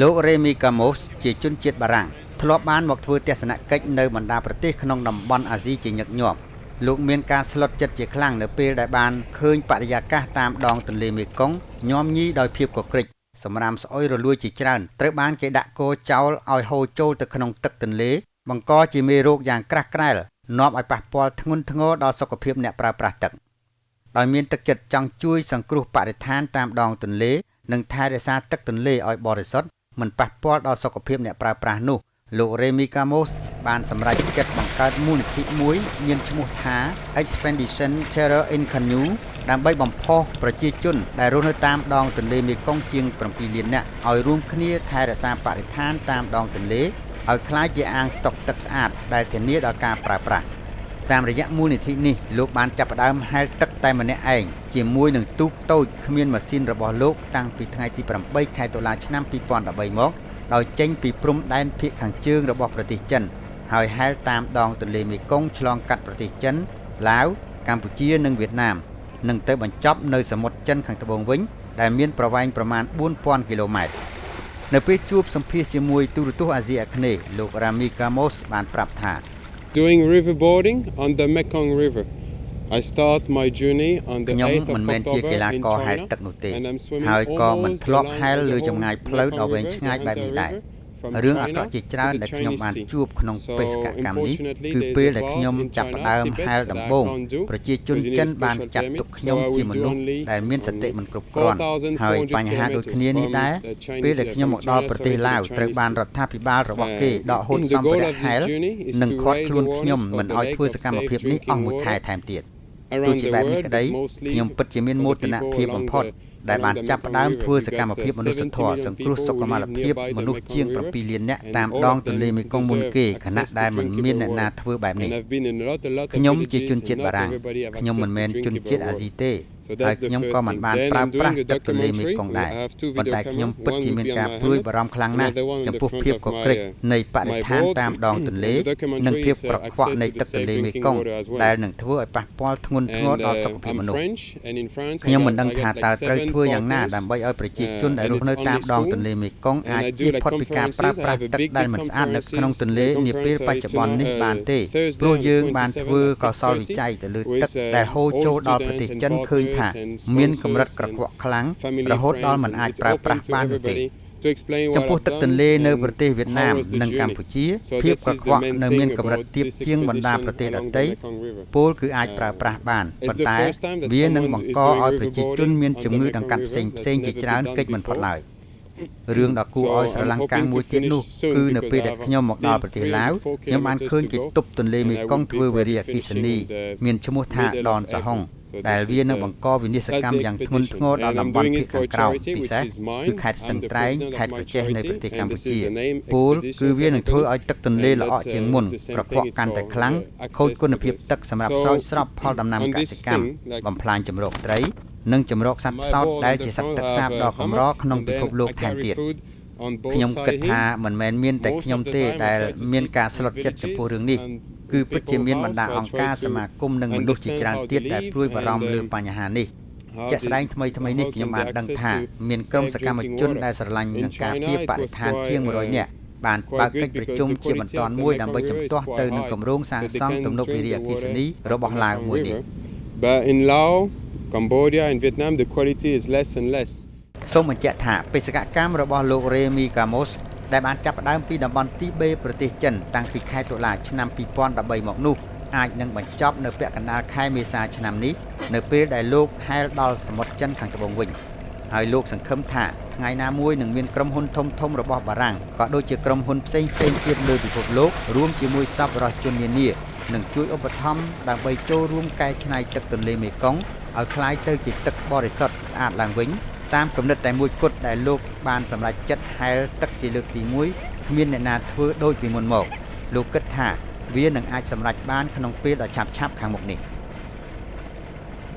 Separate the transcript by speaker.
Speaker 1: លោក Remy Camos ជាជនជាតិបារាំងធ្លាប់បានមកធ្វើទស្សនកិច្ចនៅបណ្ដាប្រទេសក្នុងតំបន់អាស៊ីជាញឹកញាប់លោកមានការស្លុតចិត្តជាខ្លាំងនៅពេលដែលបានឃើញបរិយាកាសតាមដងទន្លេមេគង្គញោមញីដោយភាពកក្រិចសម្រាមស្អុយរលួយជាច្រើនត្រូវបានគេដាក់គោចោលឲ្យហូរចូលទៅក្នុងទឹកទន្លេបង្កជាមេរោគយ៉ាងក្រាស់ក្រែលនាំឲ្យប៉ះពាល់ធ្ងន់ធ្ងរដល់សុខភាពអ្នកប្រើប្រាស់ទឹកដោយមានទឹកចិត្តចង់ជួយសង្គ្រោះបរិស្ថានតាមដងទន្លេនិងថែរក្សាទឹកទន្លេឲ្យបរិសុទ្ធមិនប៉ះពាល់ដល់សុខភាពអ្នកប្រើប្រាស់នោះលោក Remy Camos បានសម្រេចចិត្តបង្កើតមូលនិធិមួយមានឈ្មោះថា Expedition Terra in Canoe ដើម្បីបំផុសប្រជាជនដែលរស់នៅតាមដងទន្លេមេគង្គជាង7លាននាក់ឲ្យរួមគ្នាថែរក្សាបរិស្ថានតាមដងទន្លេឲ្យក្លាយជាអាងស្តុកទឹកស្អាតដែលធានាដល់ការប្រើប្រាស់តាមរយៈមូលនិធិនេះលោកបានចាប់ផ្ដើមហែលទឹកតែម្នាក់ឯងជាមួយនឹងទូកតូចគ្មានម៉ាស៊ីនរបស់លោកតាំងពីថ្ងៃទី8ខែតុលាឆ្នាំ2013មកដោយចេញពីព្រំដែនភាគខាងជើងរបស់ប្រទេសចិនហើយហែលតាមដងទន្លេមេគង្គឆ្លងកាត់ប្រទេសចិនឡាវកម្ពុជានិងវៀតណាមនិងទៅបញ្ចប់នៅសមុទ្រចិនខាងត្បូងវិញដែលមានប្រវែងប្រមាណ 4000 គីឡូម៉ែត្រនៅពេលជួបសម្ភាសជាមួយទូរទស្សន៍អាស៊ីអាគ្នេយ៍លោក Remy Camos បានប្រាប់ថា
Speaker 2: Doing riverboarding on the Mekong River. I start my journey on the 8th of October in China
Speaker 1: ហើយក៏មិនធ្លាប់ហែលលើចម្ងាយផ្លូវដ៏វែងឆ្ងាយបែបនេះដែររឿងអាក្រក់ជាច្រើនដែលខ្ញុំបានជួបក្នុងបេសកកម្មនេះគឺពេលដែលខ្ញុំចាប់ផ្ដើមហែលដំបូងប្រជាជនចិនបានចាត់ទុកខ្ញុំជាមនុស្សដែលមានសតិមិនគ្រប់គ្រាន់ហើយបញ្ហាដូចគ្នានេះដែរពេលដែលខ្ញុំមកដល់ប្រទេសឡាវត្រូវបានរដ្ឋាភិបាលរបស់គេដកហូតសម្ភារៈហែលនិងឃាត់ខ្លួនខ្ញុំមិនឲ្យធ្វើសកម្មភាពនេះអស់មួយខែថែមទៀតទោះជាបែបនេះក្តីខ្ញុំពិតជាមានមោទនភាពបំផុតដែលបានចាប់ផ្ដើមធ្វើសកម្មភាពមនុស្សធម៌សង្គ្រោះសុខុមាលភាពមនុស្សជាង7លាននាក់តាមដងទន្លេមេគង្គមុនគេខណៈដែលមិនមានអ្នកណាធ្វើបែបនេះខ្ញុំជាជនជាតិបារាំងខ្ញុំមិនមែនជនជាតិអាស៊ីទេហើយខ្ញុំក៏មិនបានប្រើប្រាស់ទឹកទន្លេមេគង្គដែរប៉ុន្តែខ្ញុំពិតជាមានការព្រួយបារម្ភខ្លាំងណាស់ចំពោះភាពកក្រិចនៃបរិស្ថានតាមដងទន្លេនិងភាពក្រខ្វក់នៃទឹកទន្លេមេគង្គដែលនឹងធ្វើឲ្យប៉ះពាល់ធ្ងន់ធ្ងរដល់សុខភាពមនុស្សខ្ញុំមិនដឹងថាតើត្រូវធ្វើយ៉ាងណាដើម្បីឲ្យប្រជាជនដែលរស់នៅតាមដងទន្លេមេគង្គអាចជៀសផុតពីការប្រើប្រាស់ទឹកដែលមិនស្អាតនៅក្នុងទន្លេនាពេលបច្ចុប្បន្ននេះបានទេព្រោះយើងបានធ្វើកសលវិច័យទៅលើទឹកដែលហូរចូលដល់ប្រទេសចិនឃើញថាមានកម្រិតក្រខ្វក់ខ្លាំងរហូតដល់មិនអាចប្រើប្រាស់បានទេចំពោះទឹកទន្លេនៅប្រទេសវៀតណាមនិងកម្ពុជាភាពក្រខ្វក់នៅមានកម្រិតទាបជាងបណ្ដាប្រទេសដទៃពោលគឺអាចប្រើប្រាស់បានប៉ុន្តែវានឹងបង្កឲ្យប្រជាជនមានជំងឺដង្កាត់ផ្សេងជាច្រើនគេចមិនផុតឡើយរឿងដ៏គួរឲ្យស្រឡាំងកាំងមួយទៀតនោះគឺនៅពេលដែលខ្ញុំមកដល់ប្រទេសឡាវខ្ញុំបានឃើញគេទប់ទន្លេមេគង្គធ្វើវារីអគ្គិសនីមានឈ្មោះថាដនសហុងដែលវានឹងបង្កវិនាសកម្មយ៉ាងធ្ងន់ធ្ងរដល់តំបន់ភាគខាងក្រោមពិសេសគឺខេត្តស្ទឹងត្រែងខេត្តក្រចេះនៅប្រទេសកម្ពុជាពោលគឺវានឹងធ្វើឲ្យទឹកទន្លេល្អក់ជាងមុនប្រខ្វក់កាន់តែខ្លាំងខូចគុណភាពទឹកសម្រាប់ស្រោចស្រពផលដំណាំកសិកម្មបំផ្លាញជម្រកត្រីនិងជម្រកសត្វផ្សោតដែលជាសត្វទឹកសាបដ៏កម្រក្នុងពិភពលោកថែមទៀតខ្ញុំគិតថាមិនមែនមានតែខ្ញុំទេដែលមានការស្លុតចិត្តចំពោះរឿងនេះគឺពិតជាមានបណ្ដាអង្គការសមាគមនិងមនុស្សជាច្រើនទៀតដែលព្រួយបារម្ភលើបញ្ហានេះជាក់ស្ដែងថ្មីនេះខ្ញុំបានដឹងថាមានក្រុមសកម្មជនដែលស្រឡាញ់នឹងការពារបរិស្ថានជាង100នាក់បានបើកកិច្ចប្រជុំជាបន្ទាន់មួយដើម្បីជំទាស់ទៅនឹងគម្រោងសាងសង់ទំនប់វារីអគ្គិសនីរបស់ឡាវមួយនេះ
Speaker 2: But in Laos, Cambodia and Vietnam the quality is less and less
Speaker 1: សូមបញ្ជាក់ថាបេសកកម្មរបស់លោក Remy Camos ដែលបានចាប់ផ្ដើមពីតំបន់ទីបេប្រទេសចិនតាំងពីខែតុលាឆ្នាំ2013មកនោះអាចនឹងបញ្ចប់នៅពាក់កណ្ដាលខែមេសាឆ្នាំនេះនៅពេលដែលលោកហែលដល់សមុទ្រចិនខាងត្បូងវិញហើយលោកសង្ឃឹមថាថ្ងៃណាមួយនឹងមានក្រុមហ៊ុនធំរបស់បារាំងក៏ដូចជាក្រុមហ៊ុនផ្សេងទៀតលើពិភពលោករួមជាមួយសប្បុរសជននានានឹងជួយឧបត្ថម្ភដើម្បីចូលរួមកែច្នៃទឹកទន្លេមេគង្គឲ្យคล้ายទៅជាទឹកបរិសុទ្ធស្អាតឡើងវិញតាមគំនិតតែមួយគត់ដែលលោកបានសម្រេចចិត្តហែលទឹកជាលើកទី1គ្មានអ្នកណាធ្វើដូចពីមុនមកលោកគិតថាវានឹងអាចសម្រេចបានក្នុងពេលដ៏ឆាប់ខាងមុខនេះ